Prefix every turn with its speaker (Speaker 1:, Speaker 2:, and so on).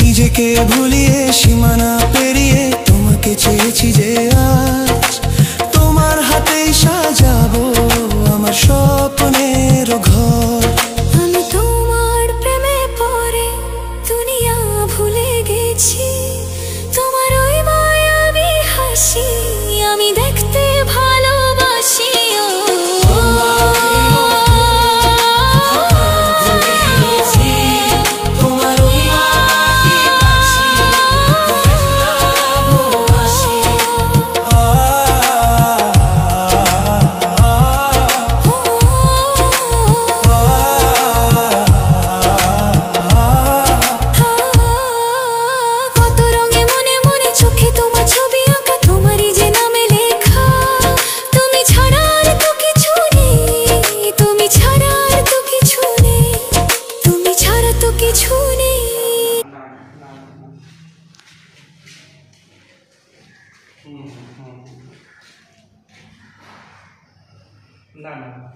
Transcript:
Speaker 1: নিজেকে ভুলিয়ে সীমানা পেরিয়ে তোমাকে চেয়েছি যে আজ তোমার হাতেই সাজাবো আমার স্বপ্নের ঘর।
Speaker 2: আমি তোমার প্রেমে পড়ে দুনিয়া ভুলে গেছি, তোমার ওই মায়াবী হাসি আমি দেখতে ভালোবাসি।
Speaker 3: না না না,